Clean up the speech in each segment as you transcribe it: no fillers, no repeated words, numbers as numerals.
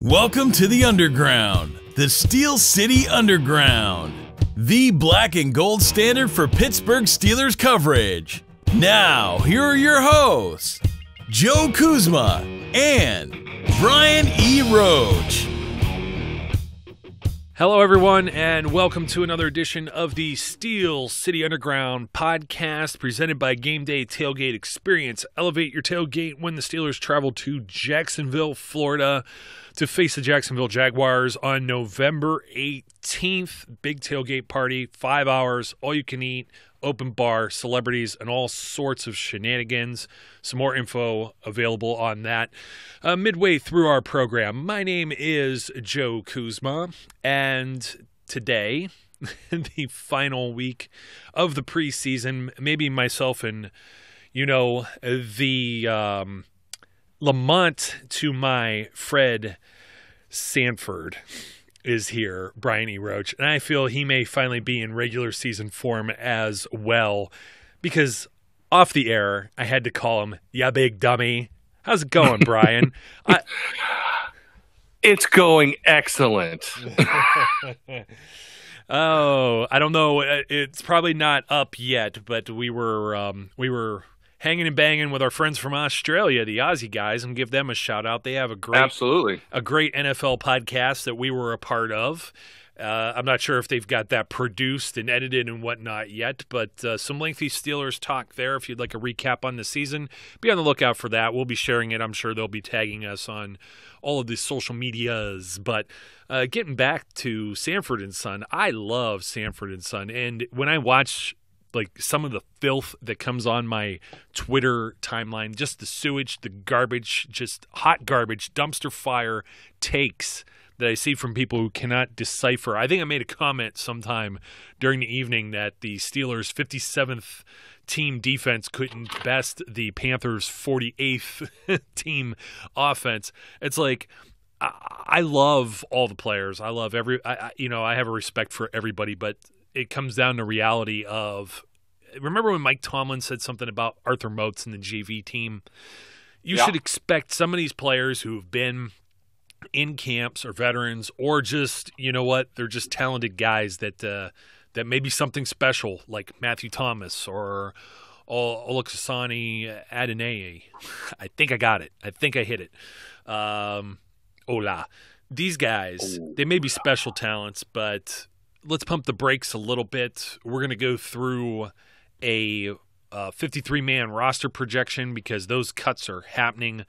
Welcome to the Underground, the Steel City Underground, the black and gold standard for Pittsburgh Steelers coverage. Now, here are your hosts, Joe Kuzma and Brian E. Roach. Hello, everyone, and welcome to another edition of the Steel City Underground podcast presented by Gameday Tailgate Experience. Elevate your tailgate when the Steelers travel to Jacksonville, Florida to face the Jacksonville Jaguars on November 18th. Big tailgate party, 5 hours, all you can eat, open bar, celebrities, and all sorts of shenanigans. Some more info available on that midway through our program. My name is Joe Kuzma, and today, the final week of the preseason, maybe myself and, the Lamont to my Fred Sanford is here, Brian E. Roach, and I feel he may finally be in regular season form as well, because off the air, I had to call him, "Ya big dummy." How's it going, Brian? It's going excellent. Oh, I don't know. It's probably not up yet, but we were hanging and banging with our friends from Australia, the Aussie guys, and give them a shout out. They have a great NFL podcast that we were a part of. I'm not sure if they've got that produced and edited and whatnot yet, but some lengthy Steelers talk there. If you'd like a recap on the season, be on the lookout for that. We'll be sharing it. I'm sure they'll be tagging us on all of the social medias. But getting back to Sanford and Son, I love Sanford and Son, and when I watch some of the filth that comes on my Twitter timeline, just the sewage, the garbage, just hot garbage, dumpster fire takes that I see from people who cannot decipher. I think I made a comment sometime during the evening that the Steelers' 57th team defense couldn't best the Panthers' 48th team offense. It's like, I love all the players. I love I have a respect for everybody, but it comes down to reality of, remember when Mike Tomlin said something about Arthur Moats and the JV team? You should expect some of these players who've been in camps or veterans, or just, they're just talented guys that maybe something special, like Matthew Thomas or Oluksasani Adeneye. I think I got it. I think I hit it. Hola. These guys, they may be special talents, but let's pump the brakes a little bit. We're going to go through a 53-man roster projection because those cuts are happening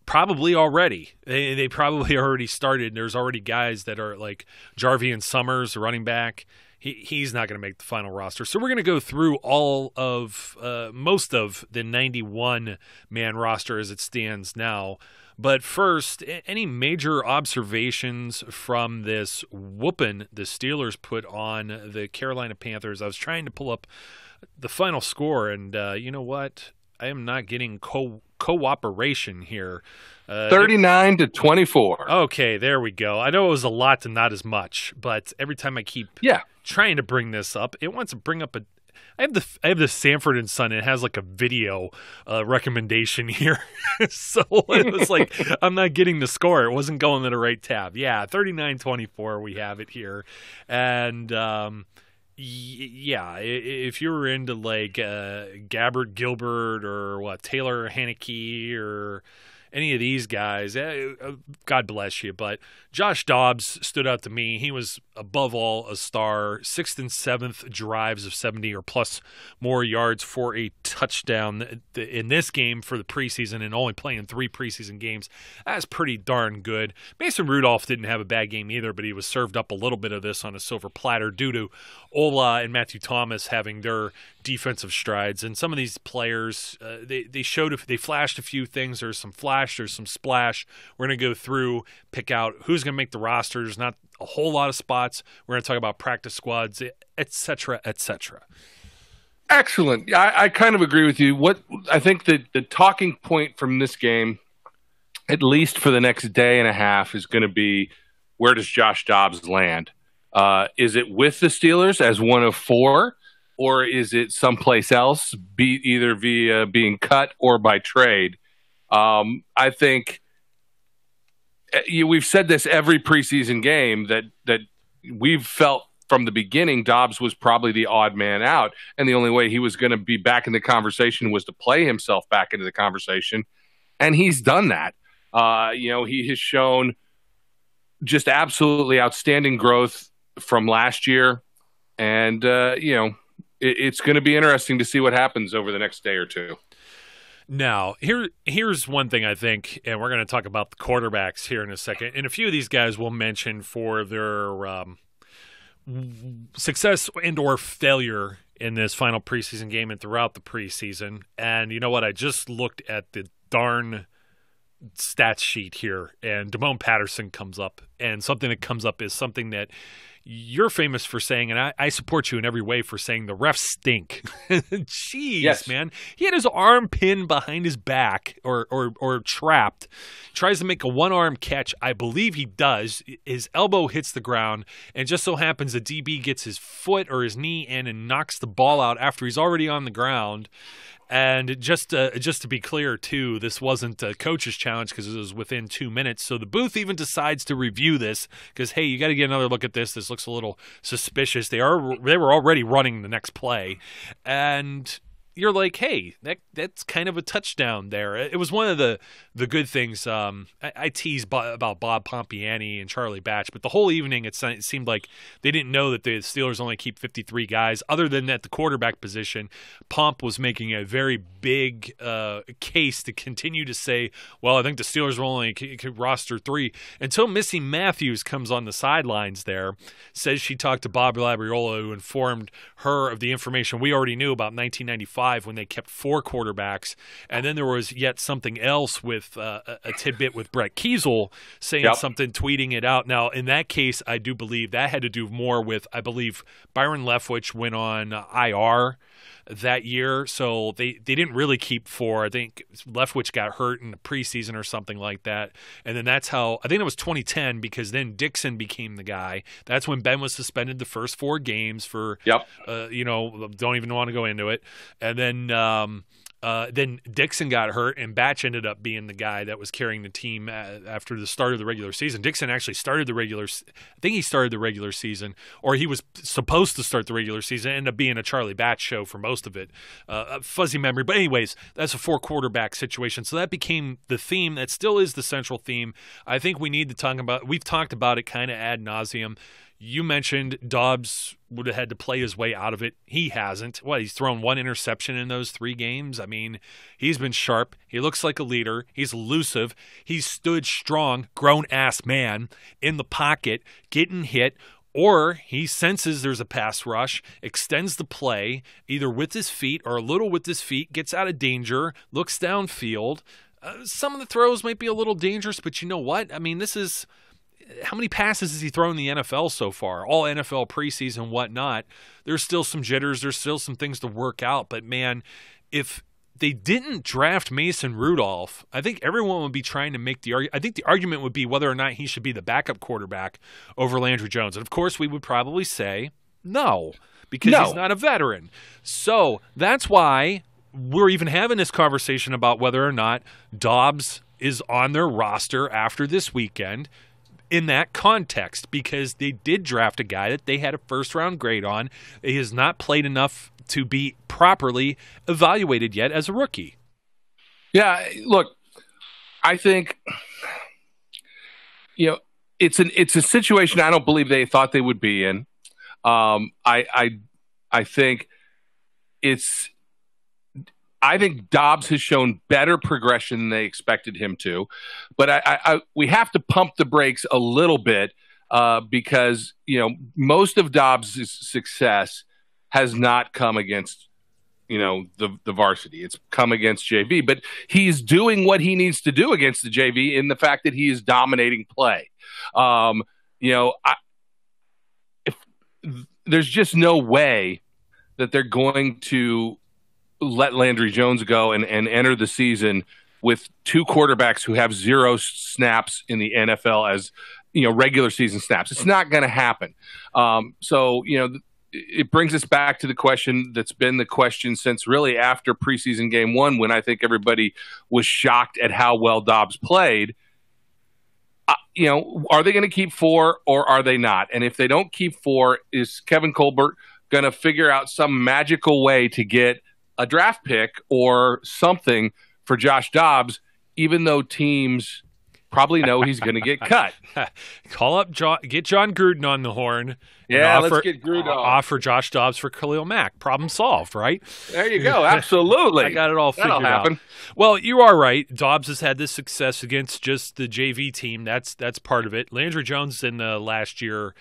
probably already. They probably already started. There's already guys that are like Jarvian Summers, running back. He's not going to make the final roster. So we're going to go through all of most of the 91-man roster as it stands now. But first, any major observations from this whooping the Steelers put on the Carolina Panthers? I was trying to pull up the final score, and you know what? I am not getting cooperation here. 39-24. Okay, there we go. I know it was a lot to not as much, but every time I keep trying to bring this up, it wants to bring up I have the Sanford and Son. It has like a video recommendation here, so it was like I'm not getting the score. It wasn't going to the right tab. Yeah, 39-24. We have it here, and if you were into like Gabbard Gilbert or Taylor Haneke or any of these guys, God bless you. But Josh Dobbs stood out to me. He was above all a star. 6th and 7th drives of 70 or plus more yards for a touchdown in this game for the preseason, and only playing 3 preseason games. That's pretty darn good. Mason Rudolph didn't have a bad game either, but he was served up a little bit of this on a silver platter due to Ola and Matthew Thomas having their defensive strides. And some of these players, they flashed a few things. There's some flash, there's some splash. We're going to go through, pick out who's going to make the roster. There's not a whole lot of spots. We're going to talk about practice squads, et cetera, et cetera. Excellent. I kind of agree with you. What I think the talking point from this game, at least for the next day and a half, is going to be, where does Josh Dobbs land? Is it with the Steelers as one of 4? Or is it someplace else, either via being cut or by trade? I think we've said this every preseason game that we've felt from the beginning Dobbs was probably the odd man out, and the only way he was going to be back in the conversation was to play himself back into the conversation, and he's done that. He has shown just absolutely outstanding growth from last year, and it's going to be interesting to see what happens over the next day or two. Now, here's one thing I think, and we're going to talk about the quarterbacks here in a second, and a few of these guys we'll mention for their success and or failure in this final preseason game and throughout the preseason. And you know what? I just looked at the darn stats sheet here, and Damone Patterson comes up, and something that comes up is something that you're famous for saying, and I support you in every way for saying the refs stink. Jeez, yes. Man. He had his arm pinned behind his back or trapped. Tries to make a one-arm catch. I believe he does. His elbow hits the ground, and just so happens the DB gets his foot or his knee in and knocks the ball out after he's already on the ground. And just to be clear, too, this wasn't a coach's challenge because it was within 2 minutes. So the booth even decides to review this because, hey, you got to get another look at this. This looks a little suspicious. They were already running the next play. And you're like, hey, that's kind of a touchdown there. It was one of the good things. I teased about Bob Pompiani and Charlie Batch, but the whole evening it seemed like they didn't know that the Steelers only keep 53 guys. Other than at the quarterback position, Pomp was making a very big case to continue to say, well, I think the Steelers will only roster 3, until Missy Matthews comes on the sidelines there, says she talked to Bob Labriola, who informed her of the information we already knew about 1995 when they kept 4 quarterbacks. And then there was yet something else with a tidbit with Brett Kiesel saying something, tweeting it out. Now, in that case, I do believe that had to do more with, I believe, Byron Leftwich went on IR that year, so they didn't really keep 4. I think Leftwich got hurt in the preseason or something like that, and then that's how, I think it was 2010, because then Dixon became the guy. That's when Ben was suspended the first 4 games for, don't even want to go into it, and then Dixon got hurt, and Batch ended up being the guy that was carrying the team after the start of the regular season. Dixon actually started the regular season, or he was supposed to start the regular season, ended up being a Charlie Batch show for most of it. Fuzzy memory. But anyways, that's a 4-quarterback situation. So that became the theme. That still is the central theme. I think we need to talk about, we've talked about it kind of ad nauseum. You mentioned Dobbs would have had to play his way out of it. He hasn't. He's thrown 1 interception in those 3 games. I mean, he's been sharp. He looks like a leader. He's elusive. He's stood strong, grown-ass man in the pocket, getting hit, or he senses there's a pass rush, extends the play, either with his feet or a little with his feet, gets out of danger, looks downfield. Some of the throws might be a little dangerous, but you know what? I mean, this is... How many passes has he thrown in the NFL so far? All NFL preseason, whatnot. There's still some jitters. There's still some things to work out. But, man, if they didn't draft Mason Rudolph, I think everyone would be trying to make the argument. I think the argument would be whether or not he should be the backup quarterback over Landry Jones. And, of course, we would probably say no, because he's not a veteran. So that's why we're even having this conversation about whether or not Dobbs is on their roster after this weekend. In that context, because they did draft a guy that they had a first-round grade on. He has not played enough to be properly evaluated yet as a rookie. Yeah, look, I think it's a situation I don't believe they thought they would be in. I think I think Dobbs has shown better progression than they expected him to, but we have to pump the brakes a little bit because most of Dobbs' success has not come against the varsity. It's come against JV, but he's doing what he needs to do against the JV in the fact that he is dominating play. There's just no way that they're going to let Landry Jones go and enter the season with 2 quarterbacks who have 0 snaps in the NFL as regular season snaps. It's not going to happen. It brings us back to the question that's been the question since really after preseason game 1, when I think everybody was shocked at how well Dobbs played. are they going to keep 4 or are they not? And if they don't keep 4, is Kevin Colbert going to figure out some magical way to get a draft pick or something for Josh Dobbs, even though teams probably know he's going to get cut? Call up get John Gruden on the horn. Yeah, let's get Gruden on. Offer Josh Dobbs for Khalil Mack. Problem solved, right? There you go. Absolutely. I got it all figured That'll happen. out. Well, you are right. Dobbs has had this success against just the JV team. That's part of it. Landry Jones in the last year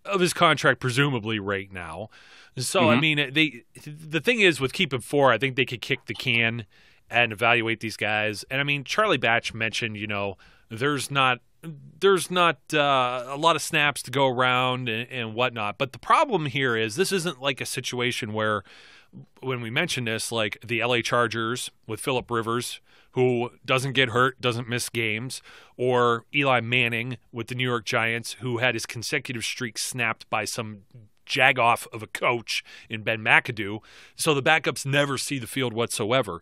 of his contract, presumably right now. So, I mean, the thing is with keeping 4, I think they could kick the can and evaluate these guys. And, I mean, Charlie Batch mentioned, there's not a lot of snaps to go around and whatnot. But the problem here is this isn't like a situation where, when we mention this, like the LA Chargers with Phillip Rivers, who doesn't get hurt, doesn't miss games, or Eli Manning with the New York Giants, who had his consecutive streak snapped by some jag-off of a coach in Ben McAdoo. So the backups never see the field whatsoever.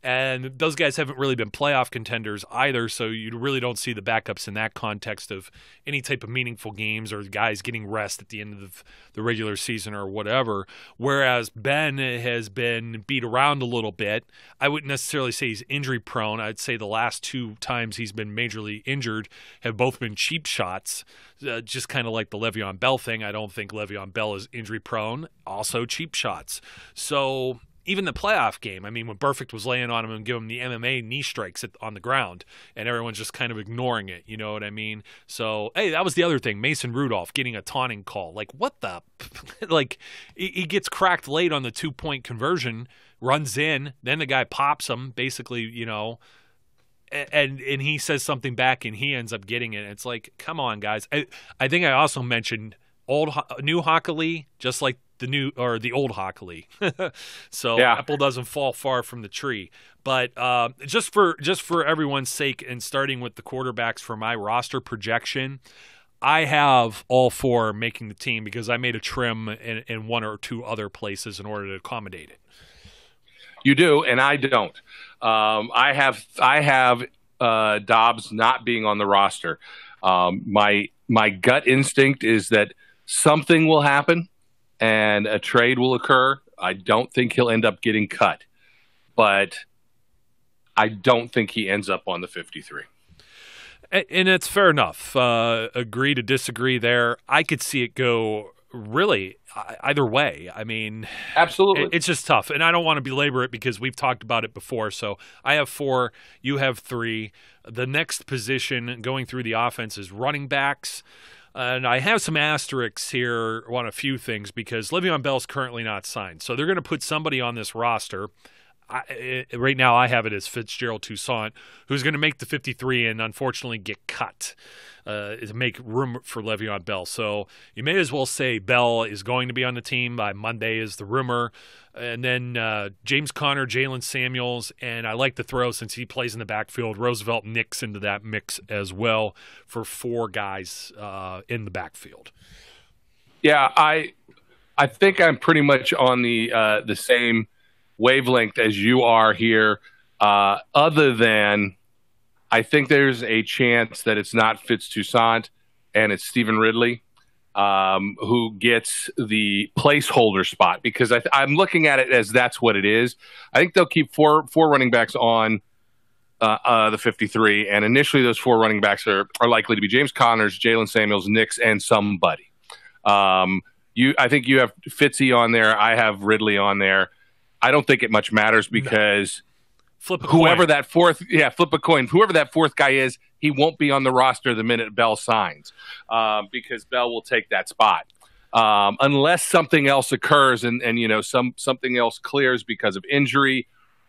And those guys haven't really been playoff contenders either, so you really don't see the backups in that context of any type of meaningful games or guys getting rest at the end of the regular season or whatever. Whereas Ben has been beat around a little bit. I wouldn't necessarily say he's injury-prone. I'd say the last 2 times he's been majorly injured have both been cheap shots, just kind of like the Le'Veon Bell thing. I don't think Le'Veon Bell is injury-prone. Also cheap shots. So even the playoff game, I mean, when Burfict was laying on him and giving him the MMA knee strikes on the ground, and everyone's just kind of ignoring it, you know what I mean? So, hey, that was the other thing. Mason Rudolph getting a taunting call. Like, what the? Like, he gets cracked late on the 2-point conversion, runs in, then the guy pops him, basically, and he says something back, and he ends up getting it. It's like, come on, guys. I think I also mentioned new Hockley, just like the old Hockley. So yeah. Apple doesn't fall far from the tree. But just for everyone's sake, and starting with the quarterbacks for my roster projection, I have all 4 making the team because I made a trim in 1 or 2 other places in order to accommodate it. You do, and I don't. I have Dobbs not being on the roster. My gut instinct is that something will happen and a trade will occur. I don't think he'll end up getting cut, but I don't think he ends up on the 53. And it's fair enough. Agree to disagree there. I could see it go really either way. I mean, absolutely. It's just tough. And I don't want to belabor it because we've talked about it before. So I have 4, you have 3. The next position going through the offense is running backs. And I have some asterisks here on a few things because Le'Veon Bell's currently not signed. So they're going to put somebody on this roster. Right now I have it as Fitzgerald Toussaint, who's going to make the 53 and unfortunately get cut to make room for Le'Veon Bell. So you may as well say Bell is going to be on the team by Monday is the rumor. And then James Conner, Jalen Samuels, and I like the throw since he plays in the backfield. Roosevelt Nix into that mix as well for 4 guys in the backfield. Yeah, I think I'm pretty much on the same wavelength as you are here, other than I think there's a chance that it's not Fitz Toussaint and it's Stephen Ridley who gets the placeholder spot, because I'm looking at it as that's what it is. I think they'll keep four running backs on the 53, and initially those 4 running backs are likely to be James Connors, Jalen Samuels, Nix, and somebody. I think you have Fitzy on there. I have Ridley on there. I don't think it much matters because flip a coin. Whoever that fourth guy is, he won't be on the roster the minute Bell signs, because Bell will take that spot. Unless something else occurs and something else clears because of injury,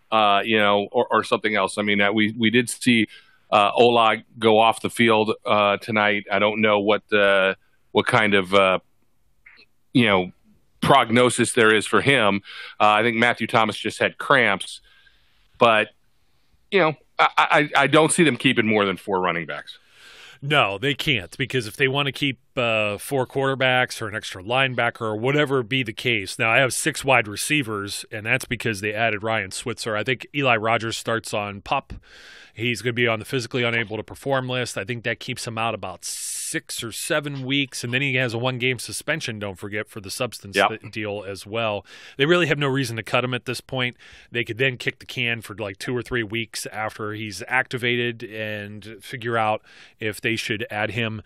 or something else. I mean, we did see Ola go off the field tonight. I don't know what kind of prognosis there is for him. I think Matthew Thomas just had cramps, but I don't see them keeping more than 4 running backs. No, they can't, because if they want to keep 4 quarterbacks or an extra linebacker or whatever be the case. Now, I have 6 wide receivers, and that's because they added Ryan Switzer. I think Eli Rogers starts on PUP. He's going to be on the physically unable to perform list. I think that keeps him out about 6 or 7 weeks, and then he has a 1-game suspension, don't forget, for the substance deal as well. They really have no reason to cut him at this point. They could then kick the can for like 2 or 3 weeks after he's activated and figure out if they should add him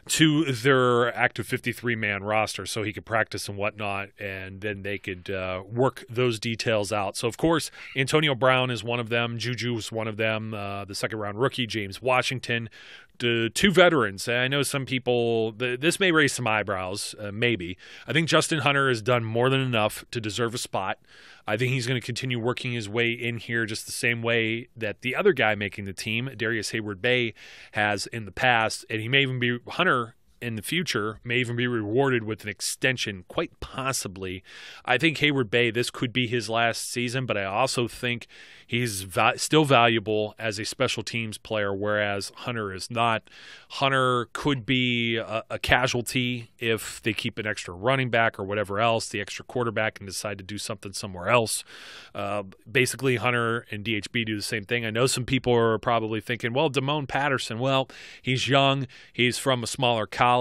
to their active 53-man roster so he could practice and whatnot, and then they could work those details out. So, of course, Antonio Brown is one of them. Juju is one of them. The second-round rookie, James Washington. 2 veterans. I know some people, this may raise some eyebrows, maybe. I think Justin Hunter has done more than enough to deserve a spot. I think he's going to continue working his way in here just the same way that the other guy making the team, Darius Hayward-Bay, has in the past. And he may even be, Hunter in the future, may even be rewarded with an extension, quite possibly. I think Hayward-Bay, this could be his last season, but I also think he's still valuable as a special teams player, whereas Hunter is not. Hunter could be a casualty if they keep an extra running back or whatever else, the extra quarterback, and decide to do something somewhere else. Basically, Hunter and DHB do the same thing. I know some people are probably thinking, well, Damone Patterson, well, he's young. He's from a smaller college.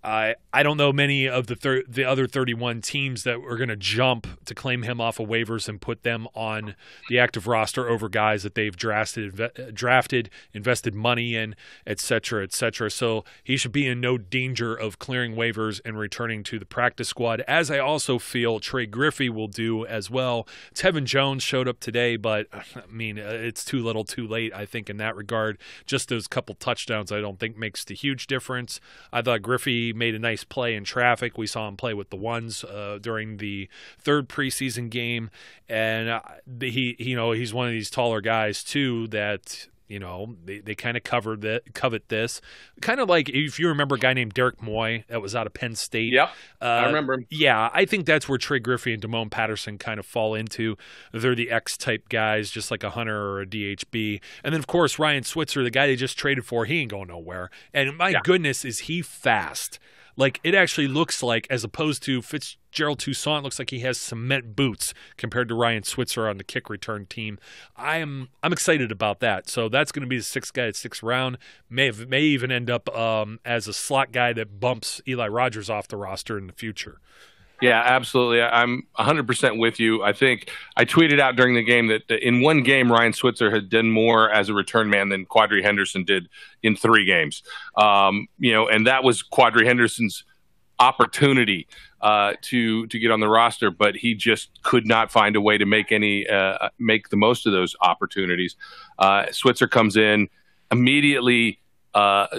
I don't know many of the other 31 teams that are going to jump to claim him off of waivers and put them on the active roster over guys that they've drafted, invested money in, et cetera, et cetera. So he should be in no danger of clearing waivers and returning to the practice squad, as I also feel Trey Griffey will do as well. Tevin Jones showed up today, but, I mean, it's too little too late, I think, in that regard. Just those couple touchdowns I don't think makes the huge difference. I thought Griffey made a nice play in traffic. We saw him play with the ones during the 3rd preseason game, and he's one of these taller guys too that they kind of covet this. Kind of like if you remember a guy named Derek Moy that was out of Penn State. Yep, I remember him. Yeah, I think that's where Trey Griffey and Damone Patterson kind of fall into. They're the X-type guys, just like a Hunter or a DHB. And then, of course, Ryan Switzer, the guy they just traded for, he ain't going nowhere. And my goodness, is he fast. Like, it actually looks like, as opposed to Fitzgerald Toussaint, it looks like he has cement boots compared to Ryan Switzer on the kick return team. I'm excited about that. So that's going to be the 6th guy at 6th round. May even end up as a slot guy that bumps Eli Rogers off the roster in the future. Yeah, absolutely. I'm 100% with you. I think I tweeted out during the game that in one game, Ryan Switzer had done more as a return man than Quadri Henderson did in 3 games. And that was Quadri Henderson's opportunity to get on the roster, but he just could not find a way to make the most of those opportunities. Switzer comes in, immediately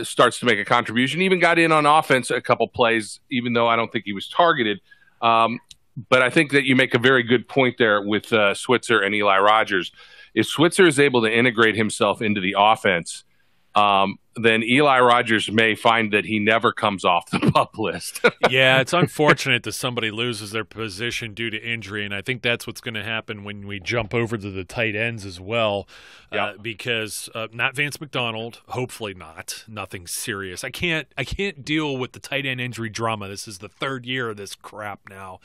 starts to make a contribution, even got in on offense a couple plays, even though I don't think he was targeted. But I think that you make a very good point there with Switzer and Eli Rogers. If Switzer is able to integrate himself into the offense, then Eli Rogers may find that he never comes off the PUP list. Yeah, it's unfortunate that somebody loses their position due to injury, and I think that's what's going to happen when we jump over to the tight ends as well, because not Vance McDonald, hopefully not, nothing serious. I can't deal with the tight end injury drama. This is the 3rd year of this crap now.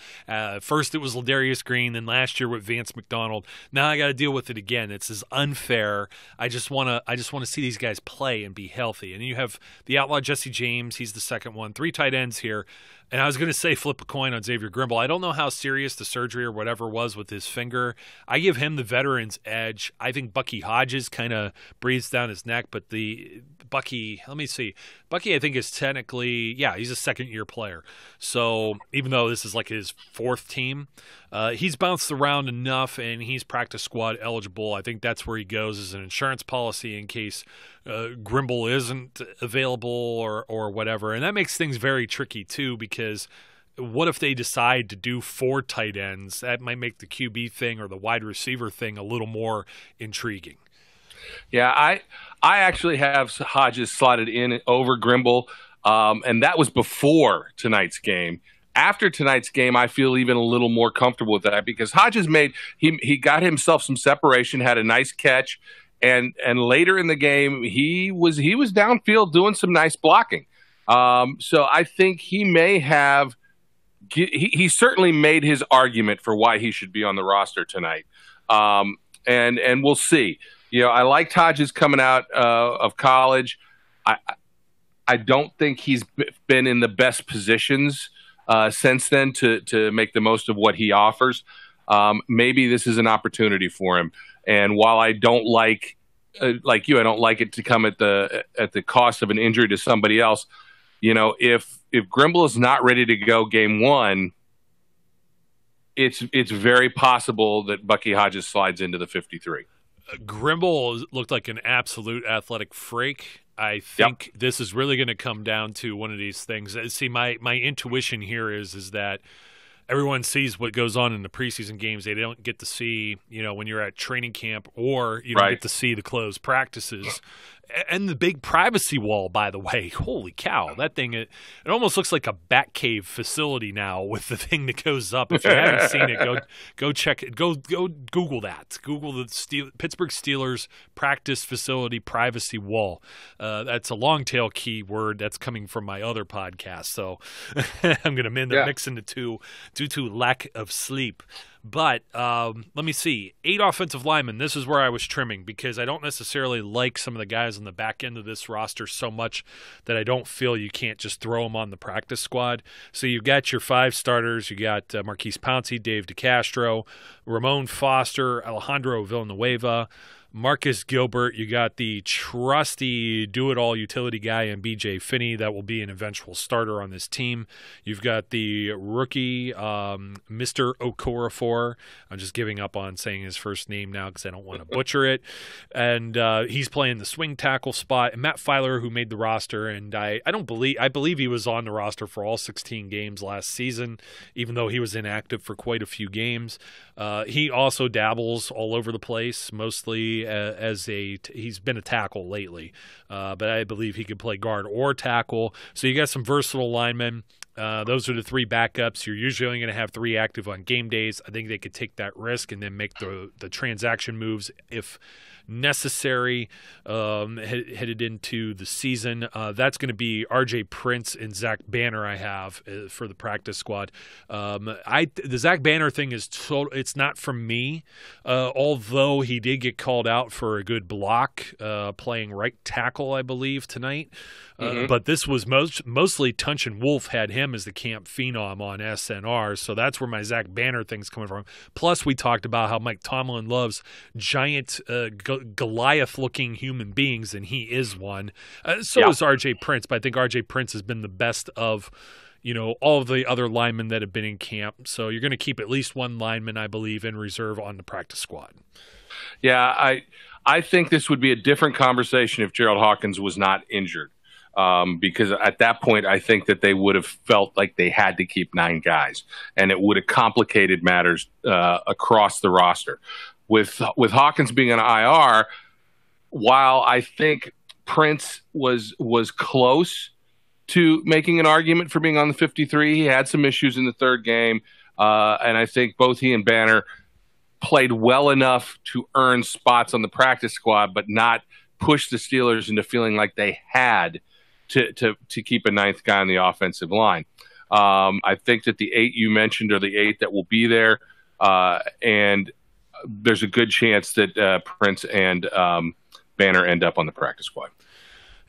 First it was Ladarius Green, then last year with Vance McDonald. Now I got to deal with it again. This is unfair. I just want to see these guys play and be healthy. And you have the outlaw Jesse James. He's the second one. 3 tight ends here. And I was going to say flip a coin on Xavier Grimble. I don't know how serious the surgery or whatever was with his finger. I give him the veteran's edge. I think Bucky Hodges kind of breathes down his neck, but Bucky, let me see. Bucky, I think, is technically, he's a second-year player. So even though this is like his 4th team, he's bounced around enough and he's practice squad eligible. I think that's where he goes as an insurance policy in case Grimble isn't available or whatever. And that makes things very tricky too, because what if they decide to do 4 tight ends? That might make the QB thing or the wide receiver thing a little more intriguing. Yeah, I actually have Hodges slotted in over Grimble, and that was before tonight's game. After tonight's game, I feel even a little more comfortable with that because Hodges he got himself some separation, had a nice catch, And later in the game, he was downfield doing some nice blocking. So I think he may have he certainly made his argument for why he should be on the roster tonight. And we'll see. I liked Hodges coming out of college. I don't think he's been in the best positions since then to make the most of what he offers. Maybe this is an opportunity for him. And while I don't like you, I don't like it to come at the cost of an injury to somebody else. If Grimble is not ready to go game one, it's very possible that Bucky Hodges slides into the 53. Grimble looked like an absolute athletic freak. I think this is really going to come down to one of these things. See, my intuition here is that everyone sees what goes on in the preseason games. They don't get to see, when you're at training camp, or you don't get to see the closed practices. And the big privacy wall, by the way, holy cow, that thing, it almost looks like a Batcave facility now with the thing that goes up. If you haven't seen it, go check it. Go Google that. Google the Pittsburgh Steelers practice facility privacy wall. That's a long tail keyword that's coming from my other podcast. So I'm going to mix in the two due to lack of sleep. But let me see. 8 offensive linemen. This is where I was trimming because I don't necessarily like some of the guys on the back end of this roster so much that I don't feel you can't just throw them on the practice squad. So you've got your 5 starters. You got Marquise Pouncey, Dave DeCastro, Ramon Foster, Alejandro Villanueva, Marcus Gilbert. You got the trusty do-it-all utility guy in B.J. Finney that will be an eventual starter on this team. You've got the rookie, Mr. Okorafor. I'm just giving up on saying his first name now because I don't want to butcher it. And he's playing the swing tackle spot. And Matt Filer, who made the roster, and I believe he was on the roster for all 16 games last season, even though he was inactive for quite a few games. He also dabbles all over the place, mostly he's been a tackle lately, but I believe he could play guard or tackle. So you got some versatile linemen. Those are the 3 backups. You're usually only going to have 3 active on game days. I think they could take that risk and then make the transaction moves if necessary headed into the season. That's going to be RJ Prince and Zach Banner I have for the practice squad. The Zach Banner thing is it's not from me, although he did get called out for a good block playing right tackle, I believe, tonight. But this was mostly Tunch and Wolf had him as the camp phenom on SNR, so that's where my Zach Banner thing's coming from. Plus, we talked about how Mike Tomlin loves giant Goliath-looking human beings, and he is one. So is RJ Prince, but I think RJ Prince has been the best of all of the other linemen that have been in camp. So you're going to keep at least 1 lineman, I believe, in reserve on the practice squad. Yeah, I think this would be a different conversation if Gerald Hawkins was not injured. Because at that point, I think that they would have felt like they had to keep 9 guys, and it would have complicated matters across the roster. With Hawkins being on IR, while I think Prince was close to making an argument for being on the 53, he had some issues in the 3rd game, and I think both he and Banner played well enough to earn spots on the practice squad, but not push the Steelers into feeling like they had to keep a 9th guy on the offensive line. I think that the 8 you mentioned are the 8 that will be there, and there's a good chance that Prince and Banner end up on the practice squad.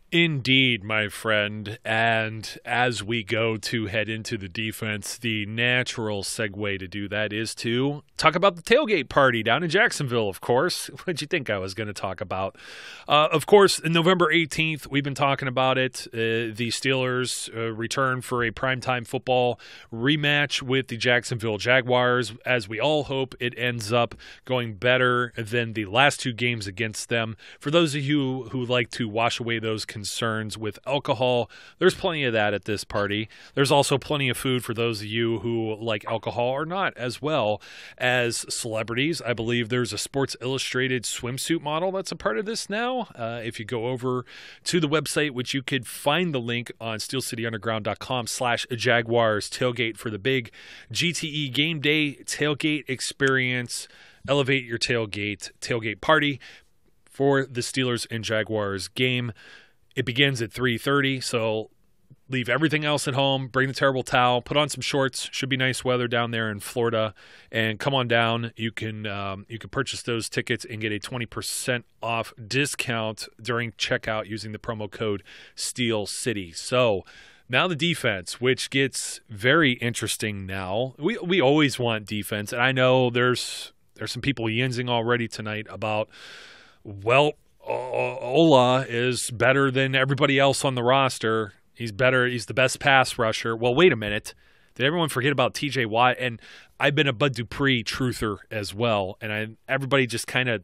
Indeed, my friend. And as we go to head into the defense, the natural segue to do that is to talk about the tailgate party down in Jacksonville, of course. What did you think I was going to talk about? Of course, November 18th, we've been talking about it. The Steelers return for a primetime football rematch with the Jacksonville Jaguars. As we all hope, it ends up going better than the last 2 games against them. For those of you who like to wash away those concerns with alcohol, there's plenty of that at this party. There's also plenty of food for those of you who like alcohol or not, as well as celebrities. I believe there's a Sports Illustrated swimsuit model that's a part of this now. If you go over to the website, which you could find the link on steelcityunderground.com/Jaguars tailgate for the big GTE game day tailgate experience. Elevate your tailgate party. for the Steelers and Jaguars game. It begins at 3:30, so leave everything else at home, bring the terrible towel, put on some shorts. Should be nice weather down there in Florida, and come on down. You can purchase those tickets and get a 20% off discount during checkout using the promo code Steel City. So now the defense, which gets very interesting now. We always want defense, and I know there's some people yinsing already tonight about, well, Ola is better than everybody else on the roster. He's better. He's the best pass rusher. Well, wait a minute. Did everyone forget about T.J. Watt? And I've been a Bud Dupree truther as well, and everybody just kind of,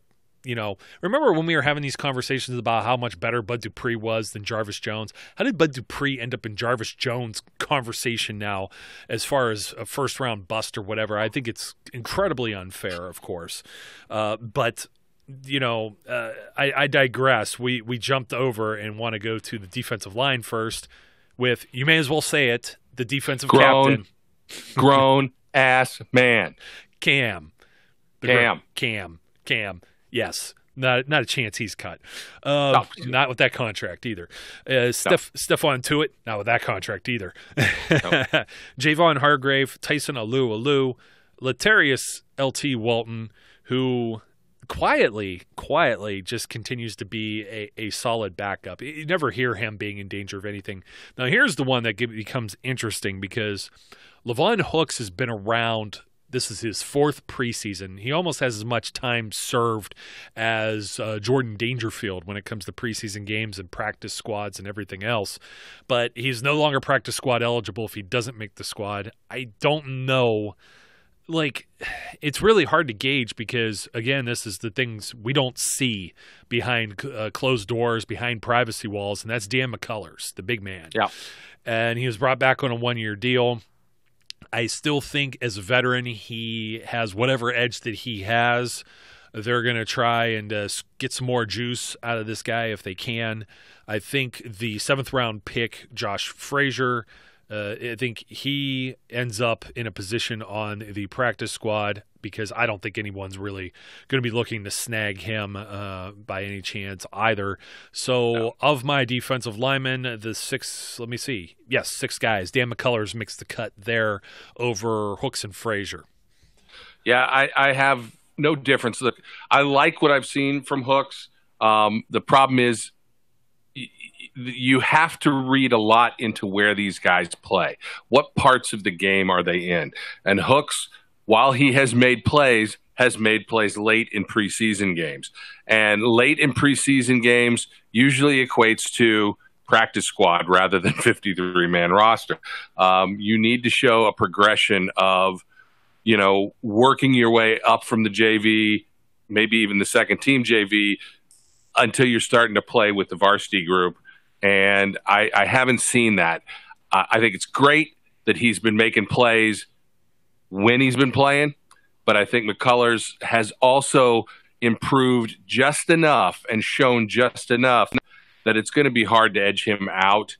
remember when we were having these conversations about how much better Bud Dupree was than Jarvis Jones? How did Bud Dupree end up in Jarvis Jones' conversation now as far as a first-round bust or whatever? I think it's incredibly unfair, of course. But I digress. We jumped over and want to go to the defensive line first with, you may as well say it, the defensive captain. Grown-ass man. Cam. Yes. Not a chance he's cut. Not with that contract either. Stephon Tuitt, not with that contract either. No. Javon Hargrave, Tyson Alu, Latarius L.T. Walton, who quietly just continues to be a solid backup. You never hear him being in danger of anything. Now, here's the one that becomes interesting because Levon Hooks has been around. This is his 4th preseason. He almost has as much time served as Jordan Dangerfield when it comes to preseason games and practice squads and everything else. But he's no longer practice squad eligible if he doesn't make the squad. I don't know. It's really hard to gauge because, again, this is the things we don't see behind closed doors, behind privacy walls, and that's Dan McCullers, the big man. Yeah. And he was brought back on a 1-year deal. I still think as a veteran, he has whatever edge that he has. They're going to try and get some more juice out of this guy if they can. I think the 7th-round pick, Josh Frazier, I think he ends up in a position on the practice squad because I don't think anyone's really going to be looking to snag him by any chance either. So of my defensive linemen, the 6 guys. Dan McCullers makes the cut there over Hooks and Frazier. Yeah, I have no difference. Look, I like what I've seen from Hooks. The problem is you have to read a lot into where these guys play. What parts of the game are they in? And Hooks, while he has made plays late in preseason games. And late in preseason games usually equates to practice squad rather than 53-man roster. You need to show a progression of, working your way up from the JV, maybe even the second team JV, until you're starting to play with the varsity group. And I haven't seen that. I think it's great that he's been making plays when he's been playing, but I think McCullers has also improved just enough and shown just enough that it's going to be hard to edge him out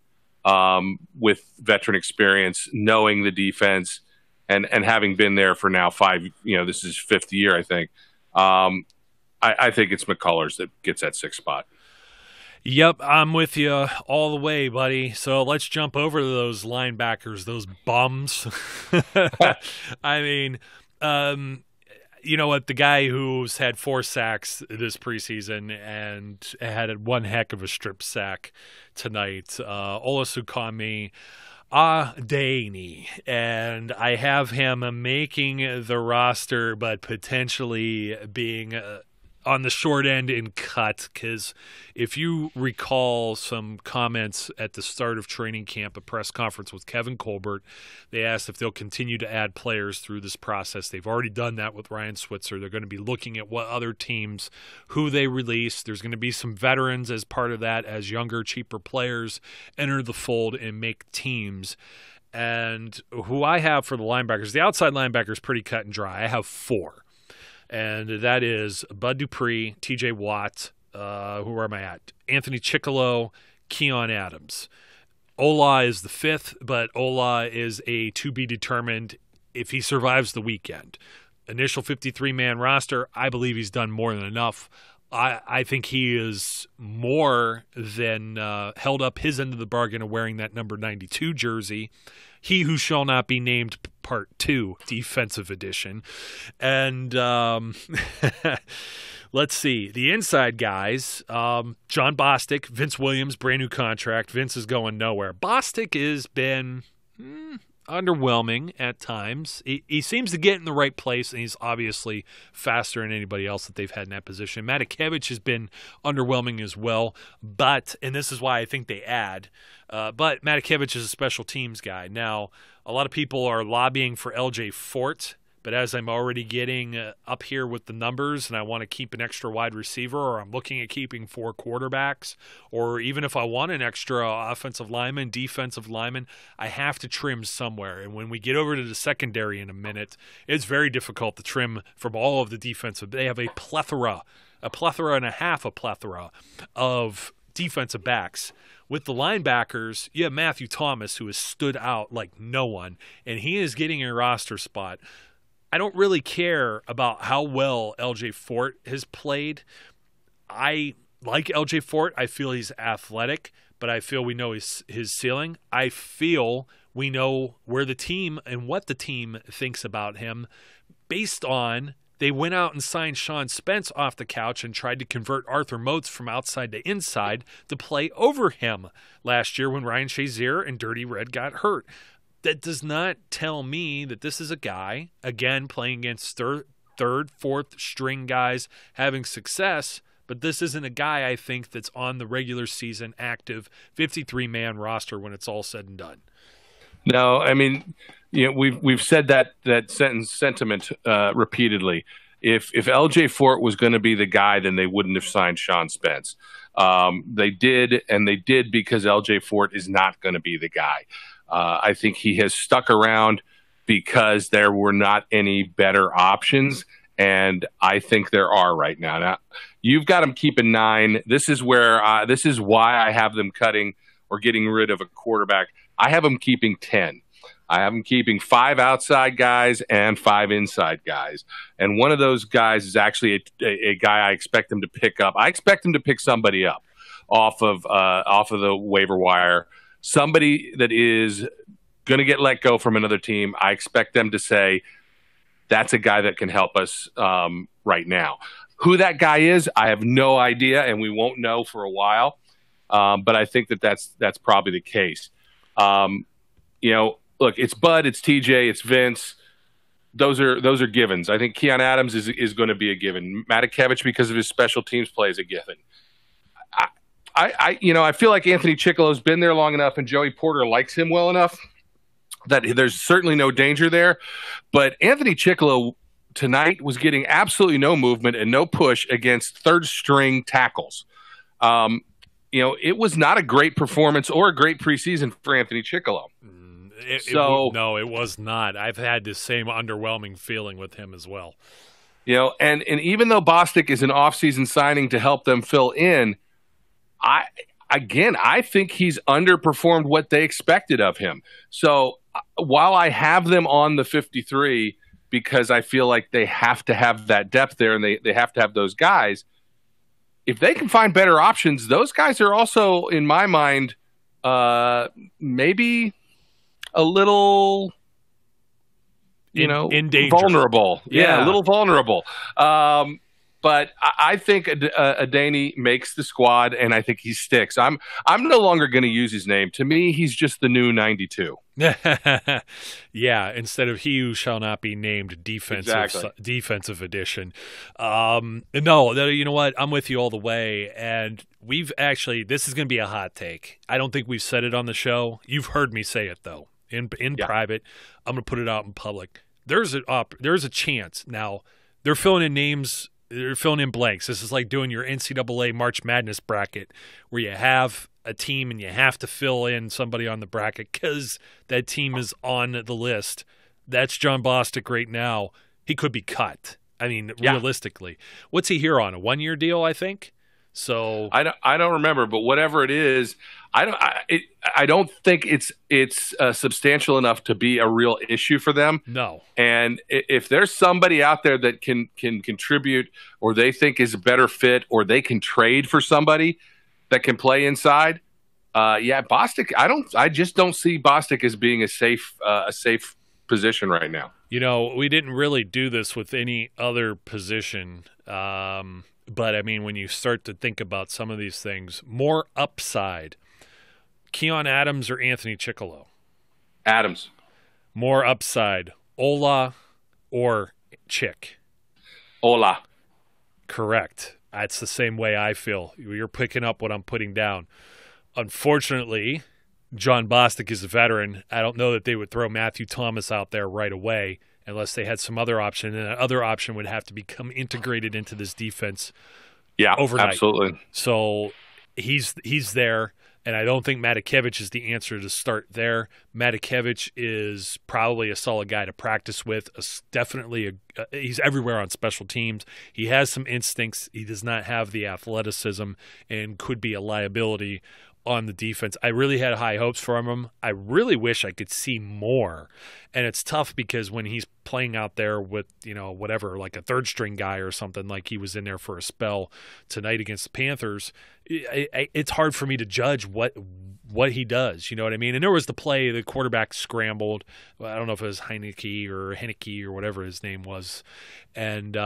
with veteran experience, knowing the defense and having been there for now 5, this is his 5th year, I think. I think it's McCullers that gets that 6th spot. Yep, I'm with you all the way, buddy. So let's jump over to those linebackers, those bums. I mean, you know what? The guy who's had 4 sacks this preseason and had one heck of a strip sack tonight, Olasukami Adeni. And I have him making the roster, but potentially being on the short end in cut, because if you recall some comments at the start of training camp, a press conference with Kevin Colbert, they asked if they'll continue to add players through this process. They've already done that with Ryan Switzer. They're going to be looking at what other teams, who they release. There's going to be some veterans as part of that, as younger, cheaper players enter the fold and make teams. And who I have for the linebackers, the outside linebackers, pretty cut and dry. I have 4. And that is Bud Dupree, T.J. Watt, who am I at? Anthony Chickalo, Keon Adams. Ola is the 5th, but Ola is a to be determined if he survives the weekend. Initial 53-man roster, I believe he's done more than enough. I think he is more than held up his end of the bargain of wearing that number 92 jersey. He Who Shall Not Be Named Part 2, Defensive Edition. And let's see. The inside guys, John Bostic, Vince Williams, brand new contract. Vince is going nowhere. Bostic has been underwhelming at times. He seems to get in the right place, and he's obviously faster than anybody else that they've had in that position. Matakevich has been underwhelming as well, but, and this is why I think they add, but Matakevich is a special teams guy. Now, a lot of people are lobbying for LJ Fort, but as I'm already getting up here with the numbers and I want to keep an extra wide receiver, or I'm looking at keeping 4 quarterbacks, or even if I want an extra offensive lineman, defensive lineman, I have to trim somewhere. And when we get over to the secondary in a minute, it's very difficult to trim from all of the defensive. They have a plethora and a half of defensive backs. With the linebackers, you have Matthew Thomas, who has stood out like no one, and he is getting a roster spot. I don't really care about how well LJ Fort has played. I like LJ Fort. I feel he's athletic, but I feel we know his ceiling. I feel we know where the team and what the team thinks about him based on they went out and signed Sean Spence off the couch and tried to convert Arthur Moats from outside to inside to play over him last year when Ryan Shazier and Dirty Red got hurt. That does not tell me that this is a guy, again, playing against third, fourth string guys having success, but this isn't a guy, I think, that's on the regular season active 53-man roster when it's all said and done. No, I mean, you know, we've said that sentiment repeatedly. If LJ Fort was going to be the guy, then they wouldn't have signed Sean Spence. They did because LJ Fort is not going to be the guy. I think he has stuck around because there were not any better options, and I think there are right now. Now, you've got them keeping 9. This is why I have them cutting or getting rid of a quarterback. I have them keeping 10. I have them keeping 5 outside guys and 5 inside guys, and one of those guys is actually a guy I expect them to pick up. I expect them to pick somebody up off of the waiver wire. Somebody that is going to get let go from another team, I expect them to say, that's a guy that can help us right now. Who that guy is, I have no idea, and we won't know for a while. But I think that's probably the case. Look, it's Bud, it's TJ, it's Vince. Those are givens. I think Keon Adams is going to be a given. Matakevich, because of his special teams play, is a given. I feel like Anthony Chickalo's been there long enough and Joey Porter likes him well enough that there's certainly no danger there. But Anthony Chickalo tonight was getting absolutely no movement and no push against third-string tackles. It was not a great performance or a great preseason for Anthony Chickalo. No, it was not. I've had the same underwhelming feeling with him as well. And even though Bostic is an offseason signing to help them fill in, I think he's underperformed what they expected of him. So while I have them on the 53 because I feel like they have to have that depth there and they have to have those guys, if they can find better options, those guys are also, in my mind, maybe a little, in danger. Vulnerable. Yeah, a little vulnerable. But I think Adani makes the squad, and I think he sticks. I'm no longer going to use his name. To me, he's just the new 92. Yeah, instead of He Who Shall Not Be Named Defensive Edition. No, you know what? I'm with you all the way. And this is going to be a hot take. I don't think we've said it on the show. You've heard me say it, though, in private. I'm going to put it out in public. There's a chance. Now, they're filling in names. They're filling in blanks. This is like doing your NCAA March Madness bracket where you have a team and you have to fill in somebody on the bracket because that team is on the list. That's John Bostic right now. He could be cut. I mean, realistically. What's he here on? A 1-year deal, I think? So I don't remember, but whatever it is, I don't think it's substantial enough to be a real issue for them. No. And if there's somebody out there that can contribute, or they think is a better fit, or they can trade for somebody that can play inside, Bostic. I just don't see Bostic as being a safe position right now. We didn't really do this with any other position. But, I mean, when you start to think about some of these things, more upside, Keon Adams or Anthony Chickalo? Adams. More upside, Ola or Chick? Ola. Correct. That's the same way I feel. You're picking up what I'm putting down. Unfortunately, John Bostic is a veteran. I don't know that they would throw Matthew Thomas out there right away unless they had some other option, and that other option would have to become integrated into this defense overnight. Absolutely. So he's there, and I don't think Matakevich is the answer to start there. Matakevich is probably a solid guy to practice with. Definitely, he's everywhere on special teams. He has some instincts. He does not have the athleticism and could be a liability on the defense. I really had high hopes from him. I really wish I could see more. And it's tough because when he's playing out there with, whatever, like a third string guy or something, like he was in there for a spell tonight against the Panthers, it's hard for me to judge what he does. You know what I mean? And there was the play, the quarterback scrambled. I don't know if it was Heineke or whatever his name was. And,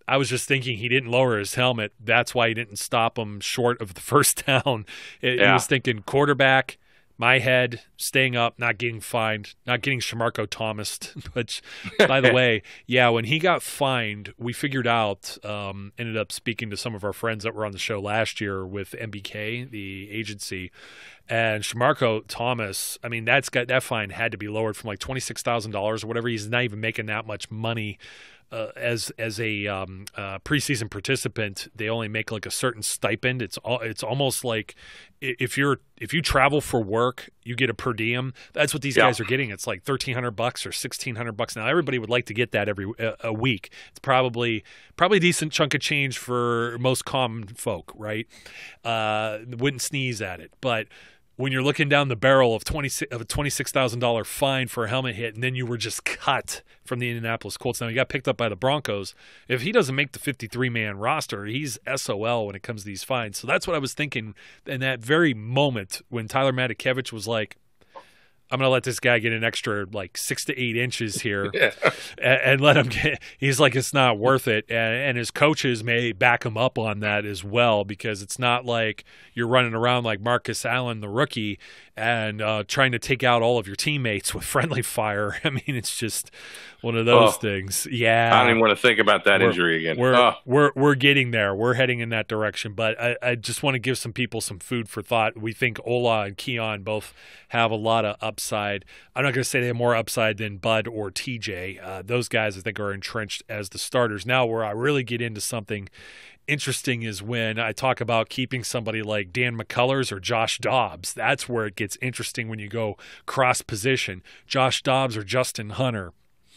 I was just thinking he didn't lower his helmet. That's why he didn't stop him short of the first down. He was thinking quarterback, my head, staying up, not getting fined, not getting Shamarko Thomas. Which, by the way, when he got fined, we figured out, ended up speaking to some of our friends that were on the show last year with MBK, the agency, and Shamarko Thomas, I mean, that fine had to be lowered from like $26,000 or whatever. He's not even making that much money. As a preseason participant, they only make like a certain stipend. It's almost like if you travel for work, you get a per diem. That's what these guys are getting. It's like $1,300 or $1,600 now. Everybody would like to get that every a week. It's probably a decent chunk of change for most common folk, right? Wouldn't sneeze at it, but when you're looking down the barrel of a $26,000 fine for a helmet hit, and then you were just cut from the Indianapolis Colts. Now, he got picked up by the Broncos. If he doesn't make the 53-man roster, he's SOL when it comes to these fines. So that's what I was thinking in that very moment when Tyler Matakevich was like, I'm going to let this guy get an extra like 6 to 8 inches here and let him get – he's like, it's not worth it. And his coaches may back him up on that as well, because it's not like you're running around like Marcus Allen, the rookie, and trying to take out all of your teammates with friendly fire. I mean, it's just one of those things. Yeah. I don't even want to think about that injury again. We're getting there. We're heading in that direction. But I just want to give some people some food for thought. We think Ola and Keon both have a lot of upside. I'm not going to say they have more upside than Bud or TJ. Those guys, I think, are entrenched as the starters. Now, where I really get into something interesting is when I talk about keeping somebody like Dan McCullers or Josh Dobbs. That's where it gets interesting when you go cross position. Josh Dobbs or Justin Hunter.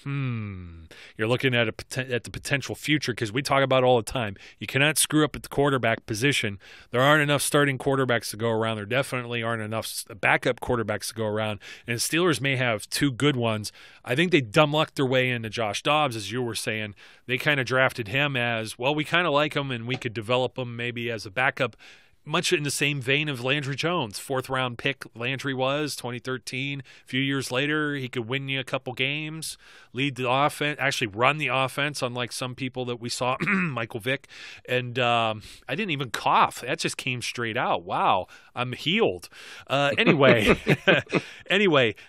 You're looking at the potential future, because we talk about it all the time. You cannot screw up at the quarterback position. There aren't enough starting quarterbacks to go around. There definitely aren't enough backup quarterbacks to go around. And the Steelers may have 2 good ones. I think they dumb-lucked their way into Josh Dobbs, as you were saying. They kind of drafted him as, well, we kind of like him and we could develop him maybe as a backup. Much in the same vein of Landry Jones. 4th-round pick Landry was, 2013. A few years later, he could win you a couple games, lead the offense, actually run the offense, unlike some people that we saw, Michael Vick. And I didn't even cough. That just came straight out. Wow, I'm healed. Anyway,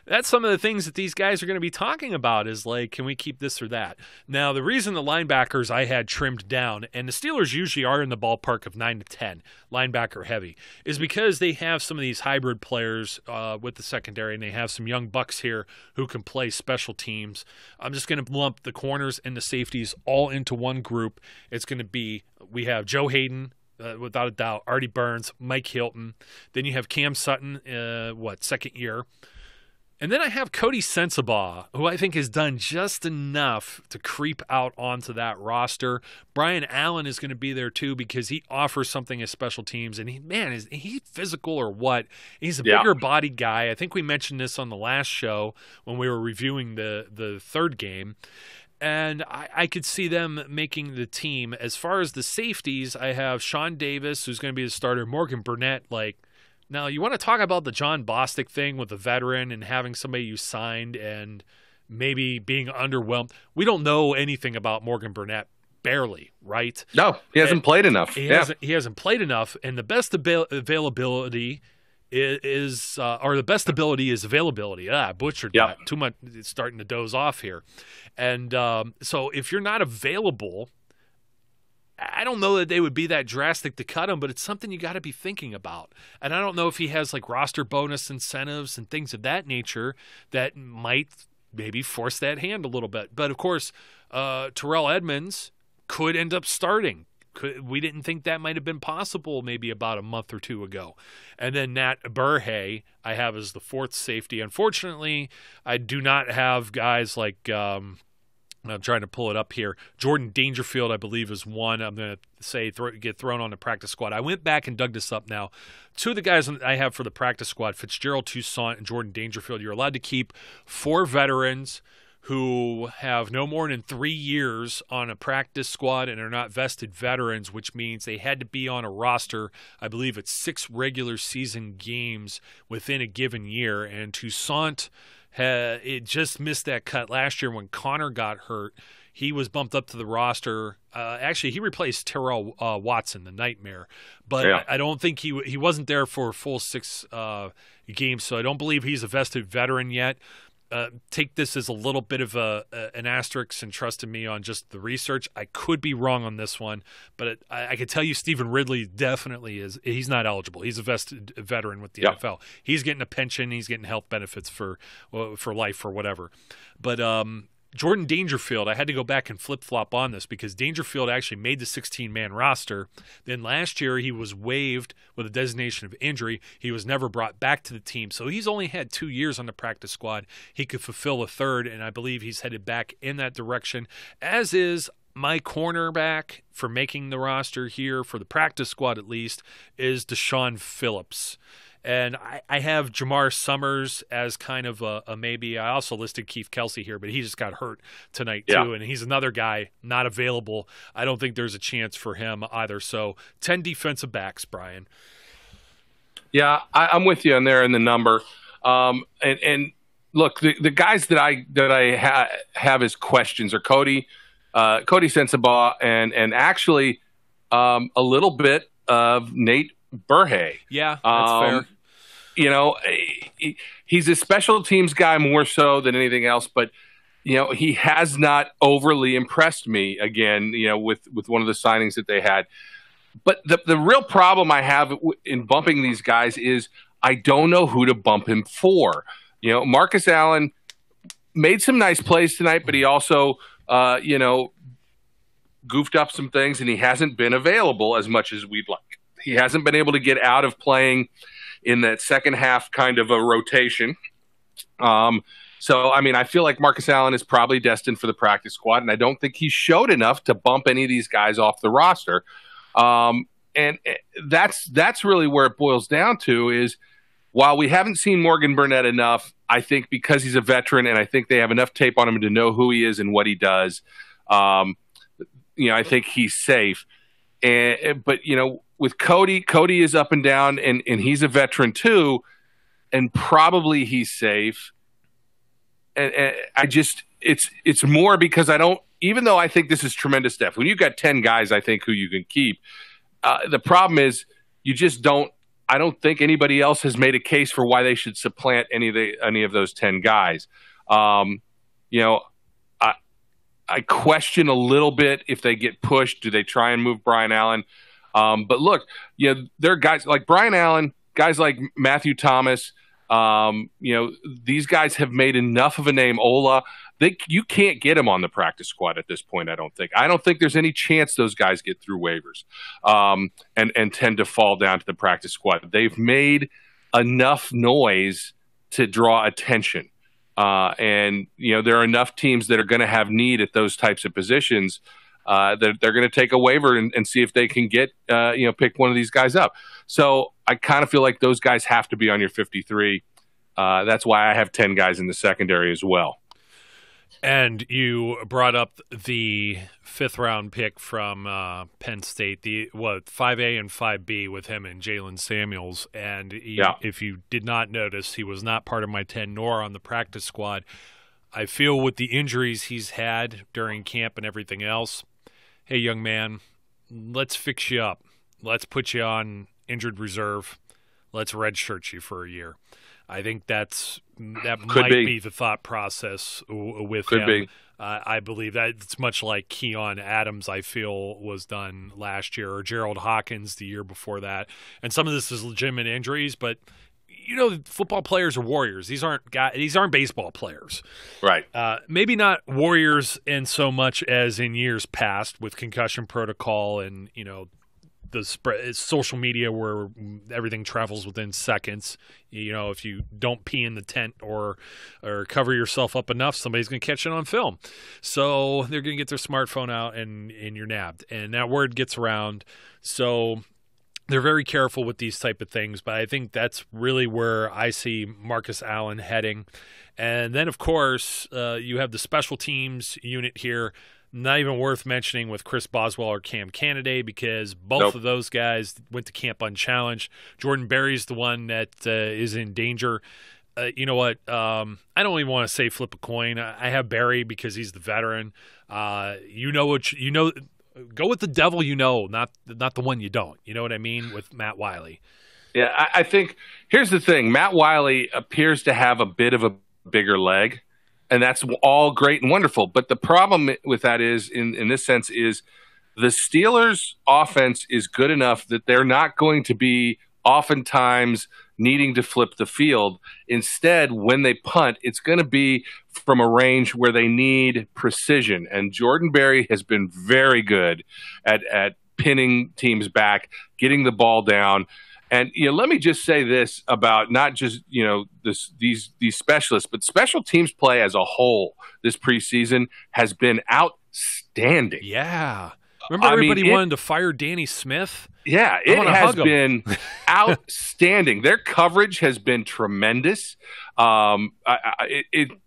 that's some of the things that these guys are going to be talking about is like, can we keep this or that? Now, the reason the linebackers I had trimmed down, and the Steelers usually are in the ballpark of 9 to 10, linebacker heavy, is because they have some of these hybrid players with the secondary, and they have some young bucks here who can play special teams. I'm just going to lump the corners and the safeties all into one group. It's going to be, we have Joe Hayden, without a doubt, Artie Burns, Mike Hilton. Then you have Cam Sutton, second year. And then I have Cody Sensabaugh, who I think has done just enough to creep out onto that roster. Brian Allen is going to be there too because he offers something as special teams. And is he physical or what? He's a bigger body guy. I think we mentioned this on the last show when we were reviewing the third game. And I could see them making the team. As far as the safeties, I have Sean Davis, who's going to be the starter, Morgan Burnett, now, you want to talk about the John Bostic thing with the veteran and having somebody you signed and maybe being underwhelmed. We don't know anything about Morgan Burnett, barely, right? No, he hasn't played enough. He hasn't played enough, and the best availability is availability. I butchered that. Too much. It's starting to doze off here. And so if you're not available, I don't know that they would be that drastic to cut him, but it's something you got to be thinking about. And I don't know if he has roster bonus incentives and things of that nature that might maybe force that hand a little bit. But of course, Terrell Edmonds could end up starting. We didn't think that might have been possible maybe about a month or two ago. And then Nat Burhay I have as the fourth safety. Unfortunately, I do not have guys like I'm trying to pull it up here. Jordan Dangerfield, I believe, is one. I'm going to say get thrown on the practice squad. I went back and dug this up now. Two of the guys I have for the practice squad, Fitzgerald Toussaint and Jordan Dangerfield, you're allowed to keep 4 veterans who have no more than 3 years on a practice squad and are not vested veterans, which means they had to be on a roster. I believe it's 6 regular season games within a given year. And Toussaint, it just missed that cut last year when Connor got hurt. He was bumped up to the roster. Actually, he replaced Terrell Watson, the Nightmare. But I don't think he wasn't there for a full 6 games, so I don't believe he's a vested veteran yet. Take this as a little bit of an asterisk and trust in me on just the research. I could be wrong on this one, but I can tell you Stephen Ridley definitely is. He's not eligible. He's a vested veteran with the NFL. He's getting a pension. He's getting health benefits for life or whatever. But Jordan Dangerfield, I had to go back and flip-flop on this because Dangerfield actually made the 16-man roster. Then last year he was waived with a designation of injury. He was never brought back to the team. So he's only had 2 years on the practice squad. He could fulfill a third, and I believe he's headed back in that direction, as is my cornerback for making the roster here, for the practice squad at least, is Deshaun Phillips. And I have Jamar Summers as kind of a maybe. I also listed Keith Kelsey here, but he just got hurt tonight too, and he's another guy not available. I don't think there's a chance for him either. So 10 defensive backs, Brian. Yeah, I'm with you on there in the number. And look, the guys that I have as questions are Cody Sensabaugh and actually a little bit of Nate Burhay. Yeah, that's fair. You know, he's a special teams guy more so than anything else, but he has not overly impressed me again, with one of the signings that they had. But the real problem I have in bumping these guys is I don't know who to bump him for. Marcus Allen made some nice plays tonight, but he also, goofed up some things, and he hasn't been available as much as we'd like. He hasn't been able to get out of playing in that second half kind of a rotation. So, I feel like Marcus Allen is probably destined for the practice squad, and I don't think he showed enough to bump any of these guys off the roster. And that's really where it boils down to is while we haven't seen Morgan Burnett enough, I think because he's a veteran and I think they have enough tape on him to know who he is and what he does, I think he's safe. But with Cody is up and down, and he's a veteran too, and probably he's safe. And it's more because even though I think this is tremendous stuff, when you've got 10 guys, I think who you can keep, the problem is I don't think anybody else has made a case for why they should supplant any of those 10 guys. I question a little bit if they get pushed. Do they try and move Brian Allen? But look, there are guys like Brian Allen, guys like Matthew Thomas. These guys have made enough of a name. Ola, you can't get him on the practice squad at this point. I don't think there's any chance those guys get through waivers and tend to fall down to the practice squad. They've made enough noise to draw attention. And, there are enough teams that are going to have need at those types of positions that they're going to take a waiver and see if they can get, pick one of these guys up. So I kind of feel like those guys have to be on your 53. That's why I have 10 guys in the secondary as well. And you brought up the 5th round pick from Penn State, 5A and 5B with him and Jalen Samuels. And if you did not notice, he was not part of my 10 nor on the practice squad. I feel with the injuries he's had during camp and everything else, hey, young man, let's fix you up. Let's put you on injured reserve. Let's redshirt you for a year. I think that might be the thought process with him. Could be. I believe that it's much like Keon Adams, I feel, was done last year, or Gerald Hawkins the year before that. And some of this is legitimate injuries, but football players are warriors. These aren't baseball players. Right. Maybe not warriors in so much as in years past with concussion protocol and, the spread, social media where everything travels within seconds. If you don't pee in the tent or cover yourself up enough, somebody's going to catch it on film. So they're going to get their smartphone out and you're nabbed. And that word gets around. So they're very careful with these type of things. But I think that's really where I see Marcus Allen heading. And then, of course, you have the special teams unit here. Not even worth mentioning with Chris Boswell or Cam Canada because both of those guys went to camp unchallenged. Jordan Berry's the one that is in danger. You know what? I don't even want to say flip a coin. I have Berry because he's the veteran. Go with the devil not the one you don't. You know what I mean with Matt Wiley. Yeah, I think here's the thing. Matt Wiley appears to have a bit of a bigger leg. And that's all great and wonderful. But the problem with that is, in this sense, is the Steelers' offense is good enough that they're not going to be oftentimes needing to flip the field. Instead, when they punt, it's going to be from a range where they need precision. And Jordan Berry has been very good at pinning teams back, getting the ball down. And let me just say this about not just these specialists, but special teams play as a whole this preseason has been outstanding. Yeah, remember everybody wanted to fire Danny Smith? Yeah, it has been outstanding. Their coverage has been tremendous. They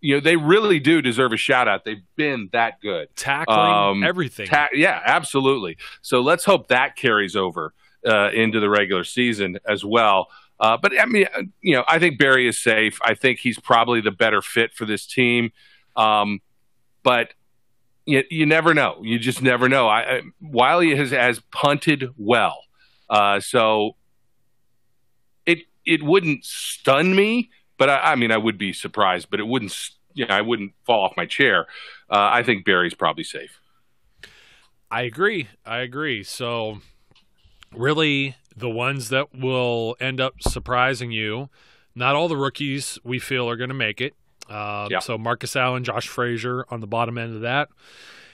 really do deserve a shout out. They've been that good, tackling everything. Yeah, absolutely. So let's hope that carries over into the regular season as well. But I think Berry is safe. I think he's probably the better fit for this team. But you never know. You just never know. Wiley has punted well. So it wouldn't stun me, but I would be surprised, but it wouldn't, I wouldn't fall off my chair. I think Berry's probably safe. I agree. So really, the ones that will end up surprising you, not all the rookies we feel are going to make it. So Marcus Allen, Josh Frazier on the bottom end of that.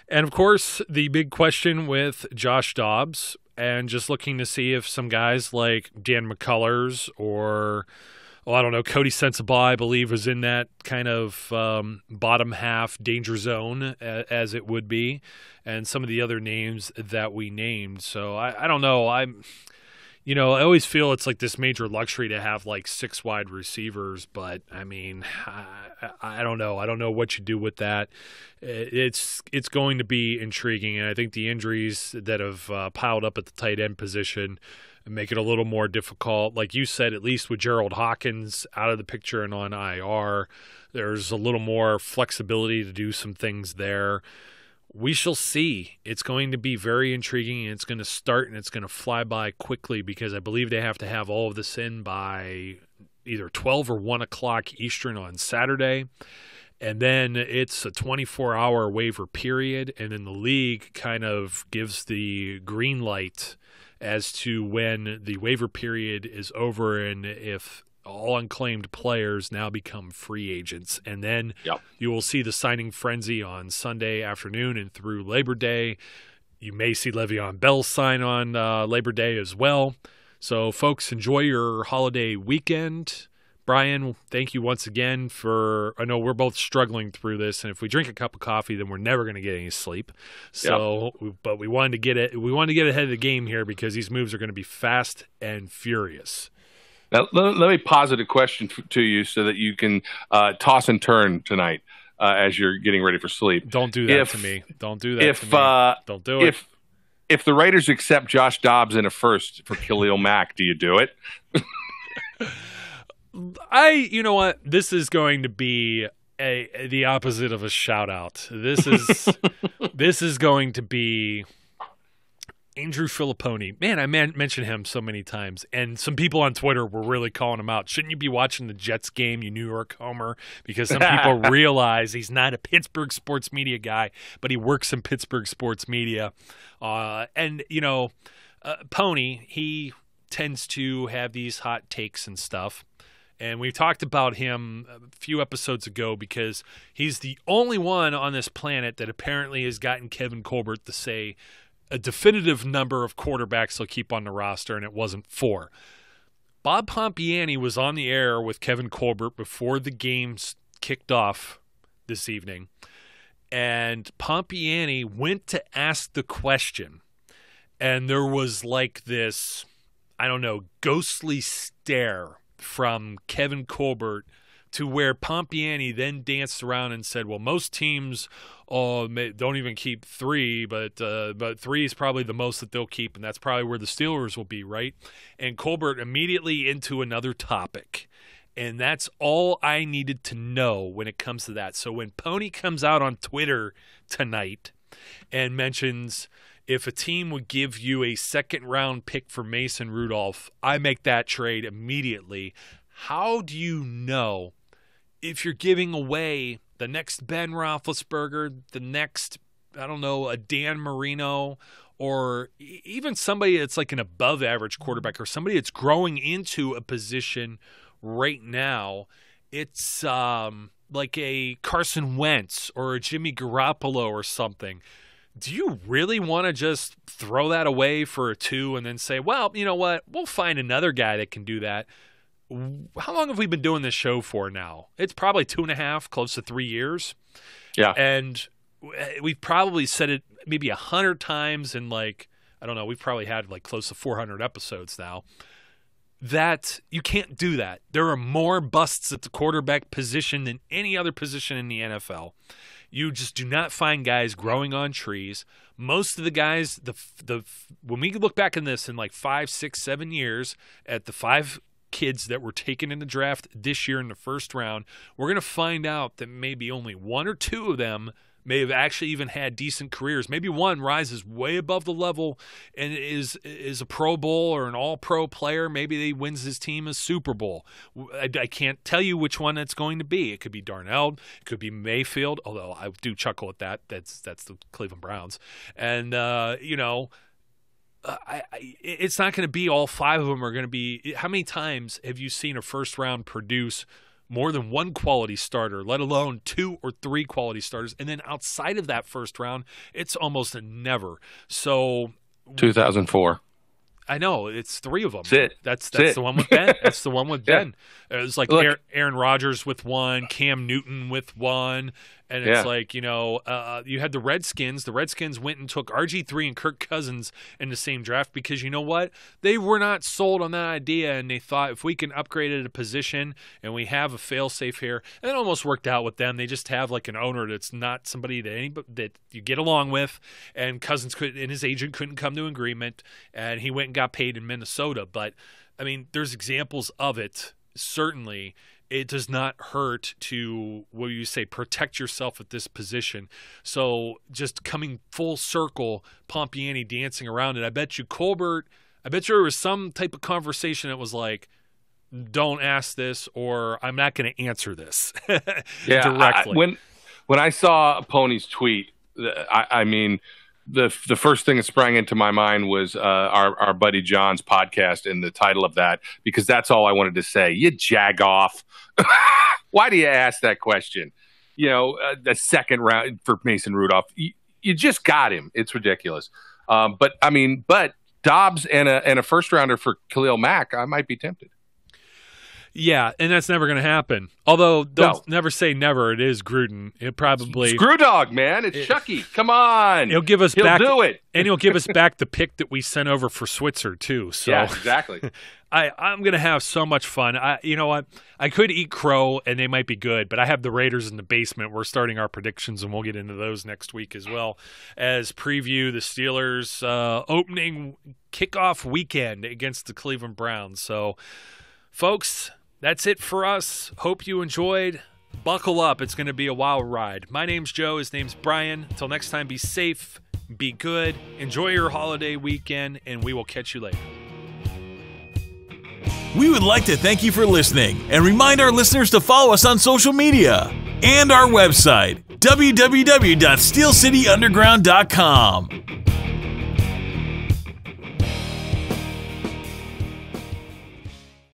And, of course, the big question with Josh Dobbs and just looking to see if some guys like Dan McCullers or, Cody Sensabaugh, I believe, was in that kind of bottom half danger zone as it would be, and some of the other names that we named. So I don't know. I always feel it's like this major luxury to have like 6 wide receivers, but I don't know. I don't know what you do with that. It's going to be intriguing, and I think the injuries that have piled up at the tight end position make it a little more difficult. Like you said, at least with Gerald Hawkins out of the picture and on IR, there's a little more flexibility to do some things there. We shall see. It's going to be very intriguing, and it's going to start and it's going to fly by quickly because I believe they have to have all of this in by either 12 or 1 o'clock Eastern on Saturday. And then it's a 24-hour waiver period, and then the league kind of gives the green light as to when the waiver period is over and if all unclaimed players now become free agents. And then you will see the signing frenzy on Sunday afternoon and through Labor Day. You may see Le'Veon Bell sign on Labor Day as well. So, folks, enjoy your holiday weekend. Brian, thank you once again I know we're both struggling through this, and if we drink a cup of coffee, then we're never going to get any sleep. So, but we wanted to get ahead of the game here because these moves are going to be fast and furious. Now, let me posit a question to you so that you can toss and turn tonight as you're getting ready for sleep. Don't do that to me. Don't do that to me. Don't do it. If the Raiders accept Josh Dobbs in a first for Khalil Mack, do you do it? You know what? This is going to be the opposite of a shout out. This is going to be Andrew Filipponi. Man, I mentioned him so many times, and some people on Twitter were really calling him out. Shouldn't you be watching the Jets game, you New York homer? Because some people realize he's not a Pittsburgh sports media guy, but he works in Pittsburgh sports media. And Pony, he tends to have these hot takes and stuff. And we talked about him a few episodes ago because he's the only one on this planet that apparently has gotten Kevin Colbert to say a definitive number of quarterbacks he'll keep on the roster, and it wasn't 4. Bob Pompiani was on the air with Kevin Colbert before the games kicked off this evening, and Pompiani went to ask the question, and there was like this, I don't know, ghostly stare from Kevin Colbert to where Pompiani then danced around and said, well, most teams don't even keep 3, but 3 is probably the most that they'll keep, and that's probably where the Steelers will be, right? And Colbert immediately into another topic. And that's all I needed to know when it comes to that. So when Pony comes out on Twitter tonight and mentions if a team would give you a second-round pick for Mason Rudolph, I make that trade immediately. How do you know if you're giving away the next Ben Roethlisberger, the next, I don't know, a Dan Marino, or even somebody that's like an above-average quarterback or somebody that's growing into a position right now? It's like a Carson Wentz or a Jimmy Garoppolo or something. Do you really want to just throw that away for a 2 and then say, well, you know what, we'll find another guy that can do that? How long have we been doing this show for now? It's probably 2.5, close to 3 years. Yeah. And we've probably said it maybe 100 times in like, I don't know, we've probably had like close to 400 episodes now. That you can't do that. There are more busts at the quarterback position than any other position in the NFL. You just do not find guys growing on trees. Most of the guys, when we look back in this in like 5, 6, 7 years at the 5 kids that were taken in the draft this year in the first round, we're going to find out that maybe only 1 or 2 of them may have actually even had decent careers. Maybe one rises way above the level and is a Pro Bowl or an All-Pro player. Maybe he wins his team a Super Bowl. I can't tell you which one that's going to be. It could be Darnell. It could be Mayfield, although I do chuckle at that. That's the Cleveland Browns. And, it's not going to be all 5 of them are going to be – how many times have you seen a first round produce more than 1 quality starter, let alone 2 or 3 quality starters? And then outside of that first round, it's almost a never. So 2004. I know, it's 3 of them. That's the one with Ben. That's the one with Ben. It was like Aaron Rodgers with 1, Cam Newton with 1. And it's like, you had the Redskins. The Redskins went and took RG3 and Kirk Cousins in the same draft because you know what? They were not sold on that idea, and they thought if we can upgrade it at a position and we have a fail-safe here, and it almost worked out with them. They just have like an owner that's not somebody that you get along with, and Cousins and his agent couldn't come to an agreement, and he went and got paid in Minnesota. But, I mean, there's examples of it, certainly. It does not hurt to, what do you say, protect yourself at this position. So just coming full circle, Pompiani dancing around it. I bet you there was some type of conversation that was like, don't ask this or I'm not going to answer this directly. When I saw Pony's tweet, I mean, the first thing that sprang into my mind was our buddy John's podcast and the title of that, because that's all I wanted to say. You jag off. Why do you ask that question? The second round for Mason Rudolph, you just got him. It's ridiculous. But Dobbs and a first rounder for Khalil Mack, I might be tempted. Yeah, and that's never going to happen. Although, never say never. It is Gruden. It probably Screw dog, man. It's Chucky. Come on. He'll give us he'll back. Do it, and he'll give us back the pick that we sent over for Switzer too. So yeah, exactly. I'm going to have so much fun. You know what? I could eat crow, and they might be good, but I have the Raiders in the basement. We're starting our predictions, and we'll get into those next week as well as preview the Steelers' opening kickoff weekend against the Cleveland Browns. So, folks, that's it for us. Hope you enjoyed. Buckle up. It's going to be a wild ride. My name's Joe. His name's Brian. Until next time, be safe, be good, enjoy your holiday weekend, and we will catch you later. We would like to thank you for listening and remind our listeners to follow us on social media and our website, www.steelcityunderground.com.